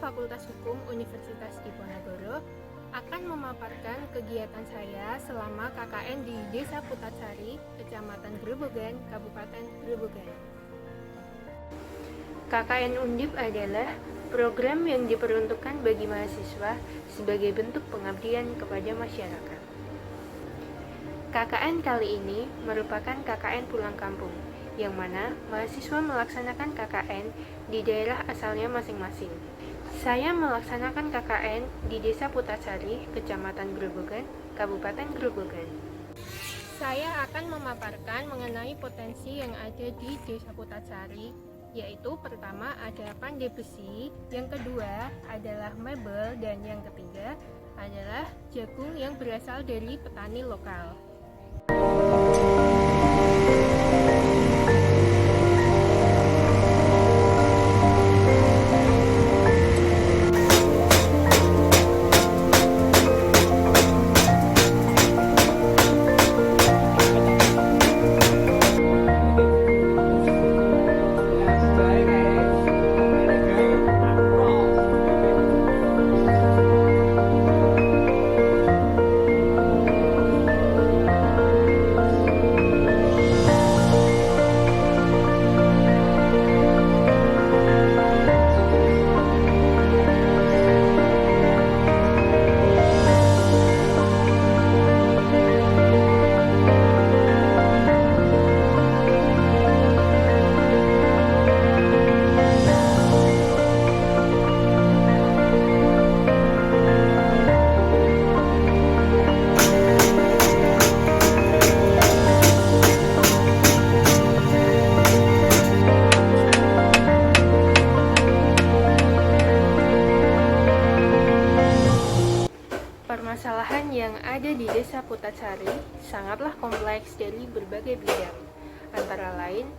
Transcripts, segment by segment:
Fakultas Hukum Universitas Diponegoro akan memaparkan kegiatan saya selama KKN di Desa Putatsari, Kecamatan Grobogan, Kabupaten Grobogan. KKN Undip adalah program yang diperuntukkan bagi mahasiswa sebagai bentuk pengabdian kepada masyarakat. KKN kali ini merupakan KKN pulang kampung, yang mana mahasiswa melaksanakan KKN di daerah asalnya masing-masing. Saya melaksanakan KKN di Desa Putatsari, Kecamatan Grobogan, Kabupaten Grobogan. Saya akan memaparkan mengenai potensi yang ada di Desa Putatsari, yaitu pertama ada pandai besi, yang kedua adalah mebel, dan yang ketiga adalah jagung yang berasal dari petani lokal. Permasalahan yang ada di Desa Putatsari sangatlah kompleks dari berbagai bidang, antara lain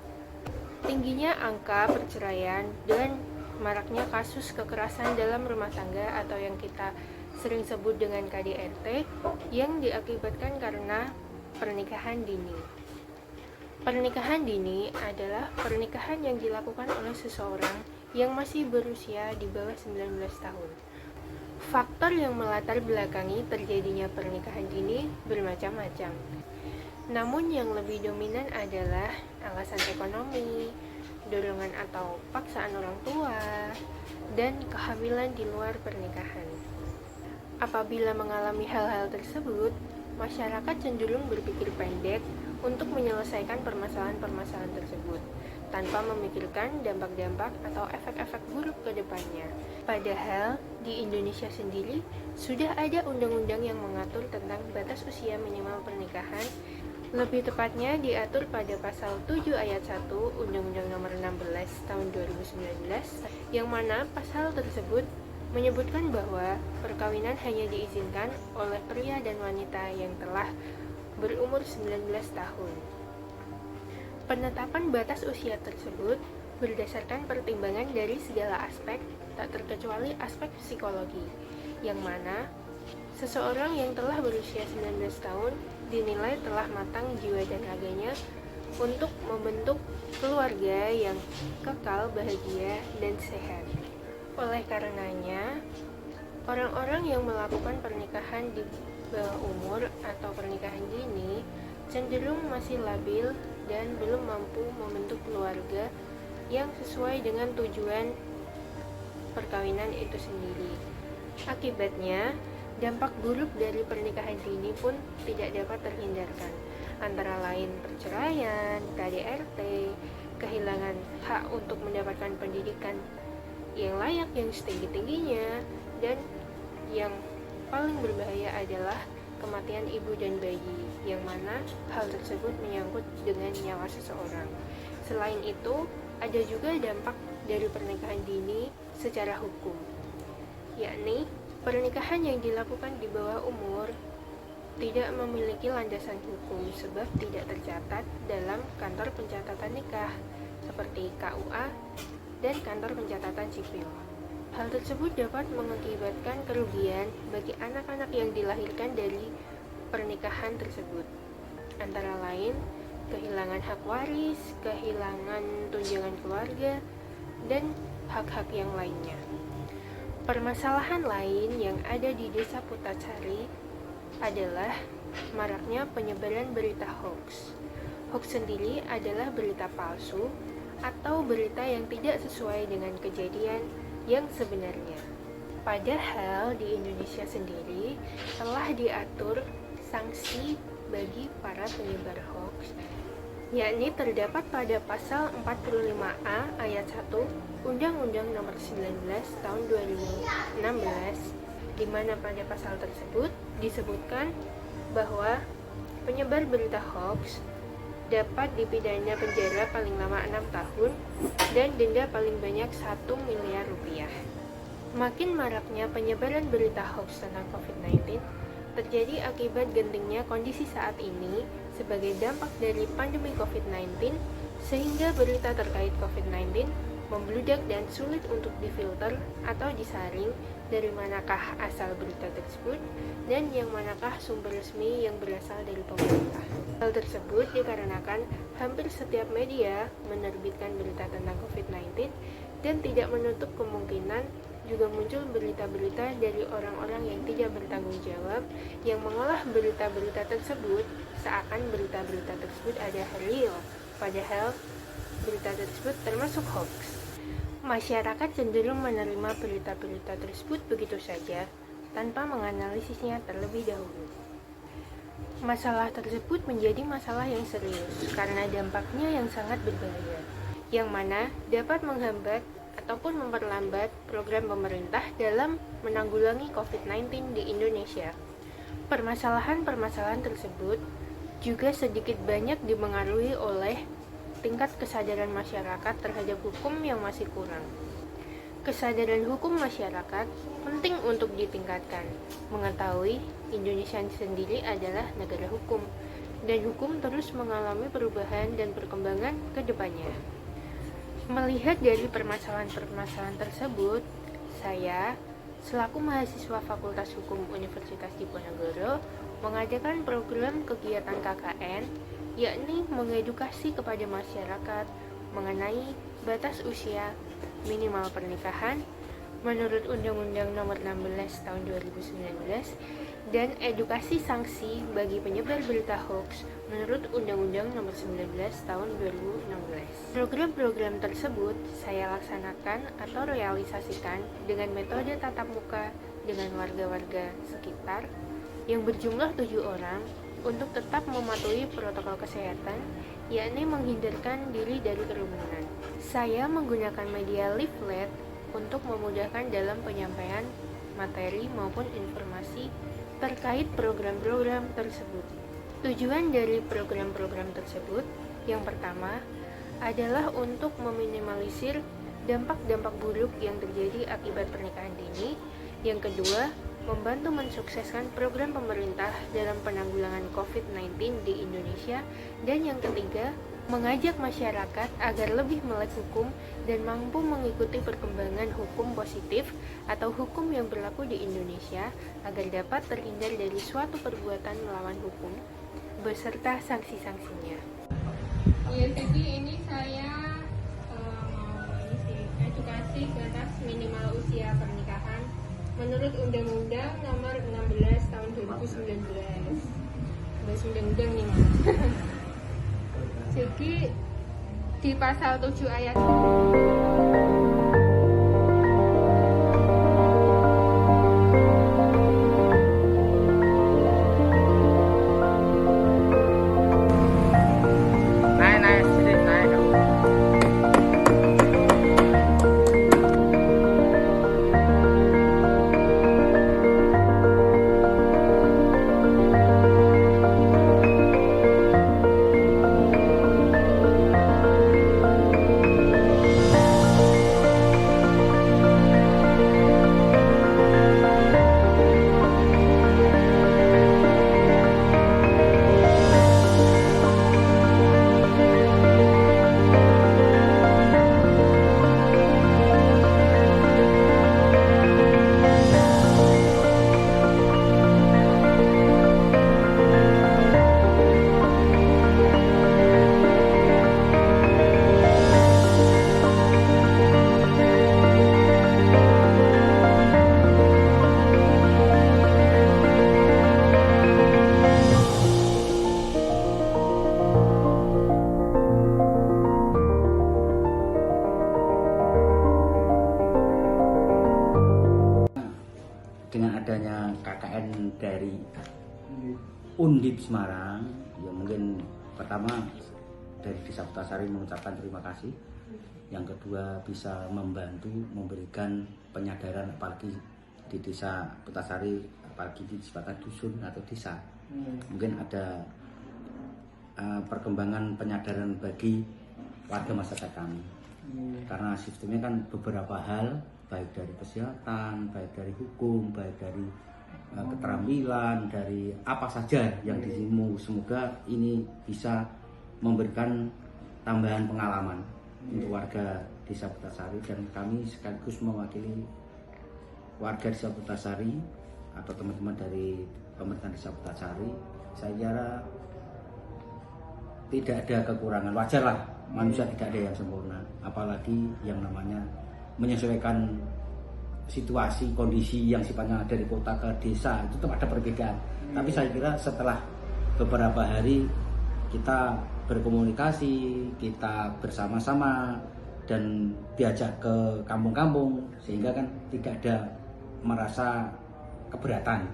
tingginya angka perceraian dan maraknya kasus kekerasan dalam rumah tangga atau yang kita sering sebut dengan KDRT yang diakibatkan karena pernikahan dini. Pernikahan dini adalah pernikahan yang dilakukan oleh seseorang yang masih berusia di bawah 19 tahun. Faktor yang melatar belakangi terjadinya pernikahan dini bermacam-macam. Namun yang lebih dominan adalah alasan ekonomi, dorongan atau paksaan orang tua, dan kehamilan di luar pernikahan. Apabila mengalami hal-hal tersebut, masyarakat cenderung berpikir pendek untuk menyelesaikan permasalahan-permasalahan tersebut, tanpa memikirkan dampak-dampak atau efek-efek buruk ke depannya. Padahal, di Indonesia sendiri, sudah ada undang-undang yang mengatur tentang batas usia minimal pernikahan, lebih tepatnya diatur pada pasal 7 ayat 1 Undang-Undang Nomor 16 Tahun 2019, yang mana pasal tersebut menyebutkan bahwa perkawinan hanya diizinkan oleh pria dan wanita yang telah berumur 19 tahun. Penetapan batas usia tersebut berdasarkan pertimbangan dari segala aspek, tak terkecuali aspek psikologi, yang mana seseorang yang telah berusia 19 tahun dinilai telah matang jiwa dan raganya untuk membentuk keluarga yang kekal, bahagia, dan sehat. Oleh karenanya, orang-orang yang melakukan pernikahan di bawah umur atau pernikahan dini cenderung masih labil dan belum mampu membentuk keluarga yang sesuai dengan tujuan perkawinan itu sendiri. Akibatnya, dampak buruk dari pernikahan dini pun tidak dapat terhindarkan, antara lain perceraian, KDRT, kehilangan hak untuk mendapatkan pendidikan yang layak yang setinggi-tingginya, dan yang paling berbahaya adalah kematian ibu dan bayi, yang mana hal tersebut menyangkut dengan nyawa seseorang. Selain itu, ada juga dampak dari pernikahan dini secara hukum, yakni pernikahan yang dilakukan di bawah umur tidak memiliki landasan hukum sebab tidak tercatat dalam kantor pencatatan nikah seperti KUA dan kantor pencatatan sipil. Hal tersebut dapat mengakibatkan kerugian bagi anak-anak yang dilahirkan dari pernikahan tersebut, antara lain kehilangan hak waris, kehilangan tunjangan keluarga, dan hak-hak yang lainnya. Permasalahan lain yang ada di Desa Putasari adalah maraknya penyebaran berita hoax. Hoax sendiri adalah berita palsu atau berita yang tidak sesuai dengan kejadian yang sebenarnya. Padahal di Indonesia sendiri telah diatur sanksi bagi para penyebar hoax, yakni terdapat pada pasal 45A ayat 1 Undang-Undang Nomor 19 Tahun 2016, di mana pada pasal tersebut disebutkan bahwa penyebar berita hoax dapat dipidana penjara paling lama 6 tahun dan denda paling banyak 1 miliar rupiah. Makin maraknya penyebaran berita hoax tentang COVID-19 terjadi akibat gentingnya kondisi saat ini sebagai dampak dari pandemi COVID-19, sehingga berita terkait COVID-19 membludak dan sulit untuk difilter atau disaring dari manakah asal berita tersebut dan yang manakah sumber resmi yang berasal dari pemerintah. Hal tersebut dikarenakan hampir setiap media menerbitkan berita tentang COVID-19 dan tidak menutup kemungkinan juga muncul berita-berita dari orang-orang yang tidak bertanggung jawab yang mengolah berita-berita tersebut seakan berita-berita tersebut ada real, padahal berita tersebut termasuk hoax. Masyarakat cenderung menerima berita-berita tersebut begitu saja tanpa menganalisisnya terlebih dahulu. Masalah tersebut menjadi masalah yang serius karena dampaknya yang sangat berbahaya, yang mana dapat menghambat ataupun memperlambat program pemerintah dalam menanggulangi COVID-19 di Indonesia. Permasalahan-permasalahan tersebut juga sedikit banyak dipengaruhi oleh tingkat kesadaran masyarakat terhadap hukum yang masih kurang. Kesadaran hukum masyarakat penting untuk ditingkatkan. Mengetahui Indonesia sendiri adalah negara hukum, dan hukum terus mengalami perubahan dan perkembangan ke depannya. Melihat dari permasalahan-permasalahan tersebut, saya selaku mahasiswa Fakultas Hukum Universitas Diponegoro mengadakan program kegiatan KKN, yakni mengedukasi kepada masyarakat mengenai batas usia minimal pernikahan menurut Undang-Undang Nomor 16 Tahun 2019 dan edukasi sanksi bagi penyebar berita hoax menurut Undang-Undang Nomor 19 Tahun 2016. Program-program tersebut saya laksanakan atau realisasikan dengan metode tatap muka dengan warga-warga sekitar yang berjumlah 7 orang untuk tetap mematuhi protokol kesehatan, yakni menghindarkan diri dari kerumunan. Saya menggunakan media leaflet untuk memudahkan dalam penyampaian materi maupun informasi terkait program-program tersebut. Tujuan dari program-program tersebut yang pertama adalah untuk meminimalisir dampak-dampak buruk yang terjadi akibat pernikahan dini. Yang kedua, membantu mensukseskan program pemerintah dalam penanggulangan COVID-19 di Indonesia. Dan yang ketiga, mengajak masyarakat agar lebih melek hukum dan mampu mengikuti perkembangan hukum positif atau hukum yang berlaku di Indonesia agar dapat terhindar dari suatu perbuatan melawan hukum beserta sanksi-sanksinya. Ya, jadi ini saya mau edukasi ke atas minimal usia pernikahan menurut Undang-Undang Nomor 16 Tahun 2019. Bahas undang-undang nih, Mas. Jadi di pasal 7 ayat dengan adanya KKN dari Undip Semarang, ya mungkin pertama dari Desa Putasari mengucapkan terima kasih. Yang kedua bisa membantu memberikan penyadaran apalagi di Desa Putasari, apalagi di sebatas dusun atau desa. Mungkin ada perkembangan penyadaran bagi warga masyarakat kami. Karena sistemnya kan beberapa hal, baik dari kesehatan, baik dari hukum, baik dari keterampilan, dari apa saja yang di sini. Semoga ini bisa memberikan tambahan pengalaman untuk warga Desa Putasari, dan kami sekaligus mewakili warga Desa Putasari atau teman-teman dari pemerintahan Desa Putasari. Saya kira tidak ada kekurangan, wajar lah, manusia tidak ada yang sempurna, apalagi yang namanya menyesuaikan situasi, kondisi yang sifatnya dari kota ke desa, itu tetap ada perbedaan. Tapi saya kira setelah beberapa hari kita berkomunikasi, kita bersama-sama dan diajak ke kampung-kampung, sehingga kan tidak ada merasa keberatan,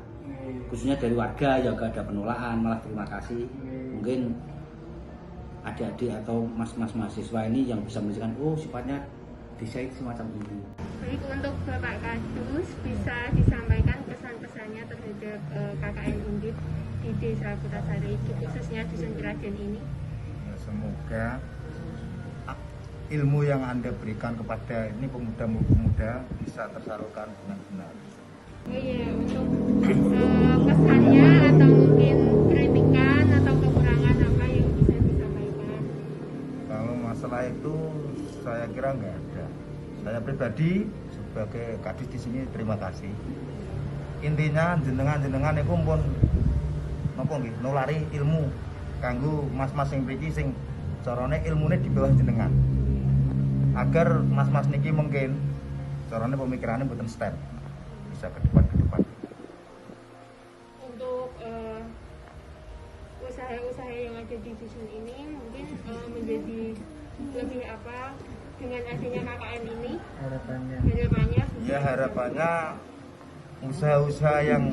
khususnya dari warga yang gak ada penolakan, malah terima kasih. Mungkin adik-adik atau mas-mas mahasiswa ini yang bisa menunjukkan, oh sifatnya desa itu semacam ini. Baik, untuk Bapak Kadus bisa disampaikan pesan-pesannya terhadap KKN Undip di Desa Putasari, khususnya Dusun Kerajen ini. Semoga ilmu yang Anda berikan kepada ini pemuda-pemuda bisa tersalurkan dengan benar. Oh iya, untuk pesannya atau mungkin kritikan atau kekurangan apa yang bisa disampaikan? Kalau masalah itu saya kira nggak ada. Saya pribadi sebagai kadis di sini terima kasih. Intinya jenengan itu pun napa nggih nulari ilmu kanggo mas-mas sing mriki sing carane ilmune di bawah jenengan. Agar mas-mas niki mungkin carane pemikirannya mboten stand. Bisa ke depan. Untuk usaha-usaha yang ada di dusun ini mungkin menjadi lebih apa dengan adanya KKN ini? Harapannya Ya harapannya usaha-usaha yang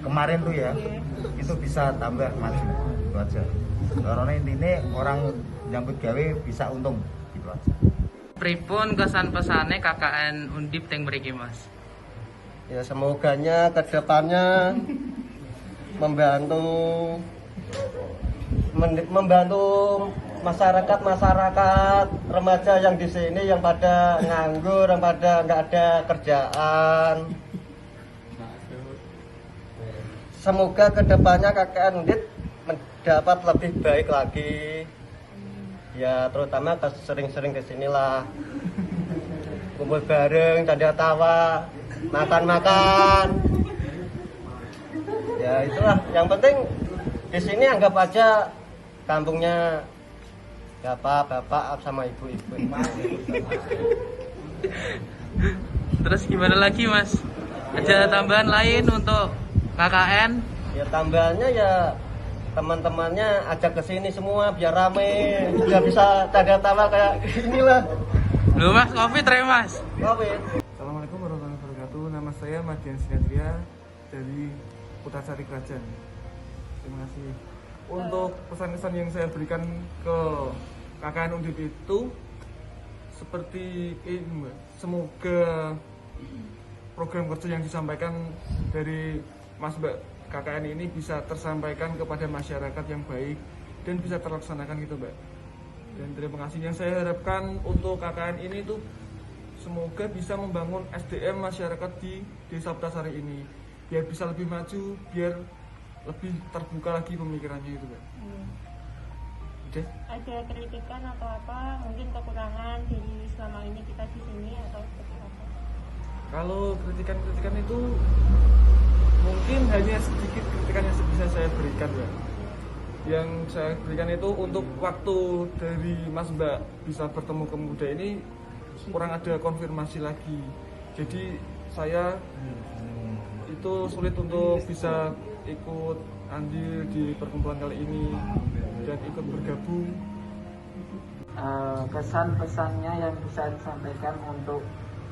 kemarin tuh ya, itu bisa tambah maju, itu aja. Karena intinya orang nyambut gawe bisa untung, gitu aja. Pripun kesan pesane KKN Undip teng mriki Mas? Ya semoganya kedepannya membantu masyarakat remaja yang di sini yang pada nganggur, yang pada nggak ada kerjaan. Semoga kedepannya KKN Undip mendapat lebih baik lagi. Ya terutama sering-sering kesinilah, kumpul bareng, canda tawa, makan-makan. Ya itulah yang penting di sini anggap aja kampungnya bapak sama ibu-ibu. Terus gimana lagi Mas? Ada tambahan lain untuk KKN? Ya tambahannya ya teman-temannya ajak ke sini semua biar rame, biar bisa canda tawa kayak inilah. Loh Mas, Covid re Mas. Covid. Assalamualaikum warahmatullahi wabarakatuh. Nama saya Madian Sinatria dari Putasari Kerajen. Terima kasih. Untuk pesan-pesan yang saya berikan ke KKN Undip itu seperti ini, Mbak. Semoga program kerja yang disampaikan dari Mas Mbak KKN ini bisa tersampaikan kepada masyarakat yang baik dan bisa terlaksanakan gitu Mbak. Dan terima kasih. Yang saya harapkan untuk KKN ini tuh semoga bisa membangun SDM masyarakat di Desa Putasari ini biar bisa lebih maju, biar lebih terbuka lagi pemikirannya itu Mbak. Oke. Ada kritikan atau apa, mungkin kekurangan dari selama ini kita di sini atau seperti apa? Kalau kritikan itu mungkin hanya sedikit kritikan yang bisa saya berikan Mbak. Yang saya berikan itu untuk waktu dari Mas Mbak bisa bertemu pemuda ini kurang ada konfirmasi lagi. Jadi saya itu sulit untuk bisa ikut andil di perkumpulan kali ini dan ikut bergabung. Kesan pesannya yang bisa disampaikan untuk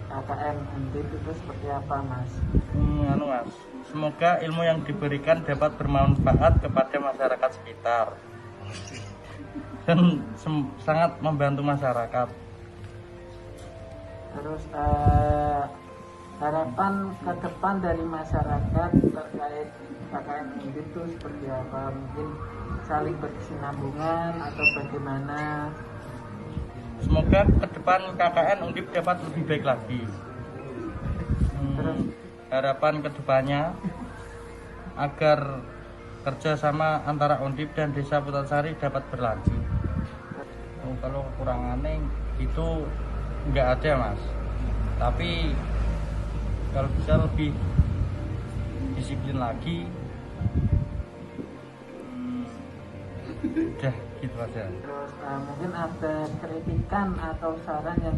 KKN Undip itu seperti apa, Mas? Mas. Semoga ilmu yang diberikan dapat bermanfaat kepada masyarakat sekitar dan sangat membantu masyarakat. Terus harapan ke depan dari masyarakat terkait KKN Undip itu seperti apa? Mungkin saling berkesinambungan atau bagaimana? Semoga ke depan KKN Undip dapat lebih baik lagi. Harapan kedepannya agar kerjasama antara Undip dan Desa Putasari dapat berlanjut. Kalau kekurangannya itu nggak ada, Mas. Tapi kalau bisa lebih disiplin lagi, udah gitu aja. Terus mungkin ada kritikan atau saran yang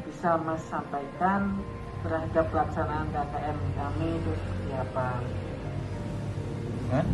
bisa Mas sampaikan terhadap pelaksanaan KKN kami itu seperti apa? Hah?